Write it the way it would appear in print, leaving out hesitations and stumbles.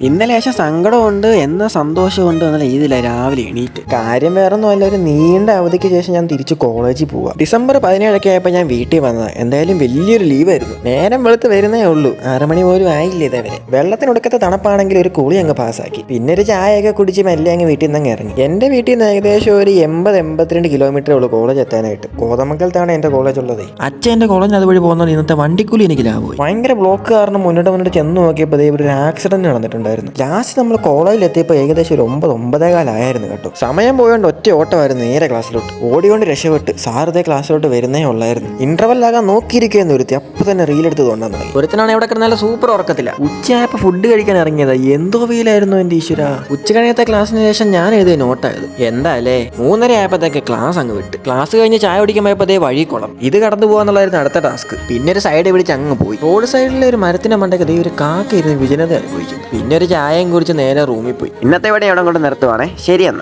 ഇന്നലെ ശേഷം സങ്കടമുണ്ട് എന്ന സന്തോഷമുണ്ട് എന്നുള്ള രീതിയില രാവിലെ എണീറ്റ്. കാര്യം വേറൊന്നും അല്ല, ഒരു നീണ്ട അവധിക്ക് ശേഷം ഞാൻ തിരിച്ച് കോളേജിൽ പോവാം. ഡിസംബർ 17 ആയപ്പോൾ ഞാൻ വീട്ടിൽ വന്നതാണ്. എന്തായാലും വലിയൊരു ലീവായിരുന്നു. നേരം വെളുത്ത് വരുന്നേ ഉള്ളൂ, 6 മണി പോലും ആയില്ല ഇതേവരെ. വെള്ളത്തിനൊടുക്കത്തെ തണുപ്പാണെങ്കിൽ ഒരു കുളി അങ്ങ് പാസ്സാക്കി. പിന്നെ ഒരു ചായയൊക്കെ കുടിച്ച് മെല്ലെ അങ്ങ് വീട്ടിൽ നിന്ന് ഇറങ്ങി. എൻ്റെ വീട്ടിൽ നിന്ന് ഏകദേശം ഒരു 80-82 കിലോമീറ്റർ ഉള്ളൂ കോളേജ് എത്താനായിട്ട്. കോതമംഗലത്താണ് എൻ്റെ കോളേജ് ഉള്ളത്. അച്ഛൻ എൻ്റെ കോളേജിന് അതുവഴി പോകുന്നത് ഇന്നത്തെ വണ്ടിക്കൂലി എനിക്ക് ലാഭമായി. ഭയങ്കര ബ്ലോക്ക് കാരണം മുന്നോട്ട് ചെന്ന് നോക്കിയപ്പോൾ ഒരു ആക്സിഡന്റ് നടന്നിട്ടുണ്ടായിരുന്നു. ലാസ്റ്റ് നമ്മൾ കോളേജിൽ എത്തിയപ്പോൾ ഏകദേശം ഒരു 9-9:15 ആയിരുന്നു കേട്ടോ. സമയം പോയോണ്ട് ഒറ്റ ഓട്ടമായിരുന്നു നേരെ ക്ലാസ്സിലോട്ട്. ഓടിക്കൊണ്ട് രക്ഷപ്പെട്ട് സാറിതേ ക്ലാസ്സിലോട്ട് വരുന്നേ ഉള്ളായിരുന്നു. ഇന്റർവെല്ലാകാൻ നോക്കിയിരിക്കുകയെന്ന് ഒരുത്തി അപ്പോൾ തന്നെ റീലെടുത്ത് കൊണ്ടാന്ന് തുടങ്ങി. ഒരുത്തനാണ് ഇവിടെ കിടന്നാലും സൂപ്പർ ഉറക്കത്തില്ല. ഉച്ചയായപ്പോൾ ഫുഡ് കഴിക്കാൻ ഇറങ്ങിയതാ. എന്തോ വെയിലായിരുന്നു എൻ്റെ ഈശ്വര. ഉച്ച കഴിഞ്ഞത്തെ ക്ലാസ്സിന് ശേഷം ഞാൻ എഴുതിയ നോട്ടായത്. എന്തായാലേ 3:30 ആയപ്പോഴത്തേക്ക് ക്ലാസ് അങ്ങ് വിട്ട്. ക്ലാസ് കഴിഞ്ഞ് ചായ കുടിക്കാൻ പോയപ്പോൾ വഴി കുളം. ഇത് കടന്നു പോകാന്നുള്ളതായിരുന്നു അടുത്ത ടാസ്ക്. പിന്നെ ഒരു സൈഡ് പിടിച്ച് അങ്ങ് പോയി. റോഡ് സൈഡിലെ ഒരു മരത്തിന്റെ മണ്ടയ്ക്ക് ഒരു കാക്ക ഇരുന്ന് വിജനത അനുഭവിക്കും. പിന്നെ ഒരു ചായയും കുടിച്ച് നേരെ റൂമിൽ പോയി. ഇന്നത്തെ ഇവിടെ കൊണ്ട് നിർത്തുവാണേ. ശരിയെന്നാ.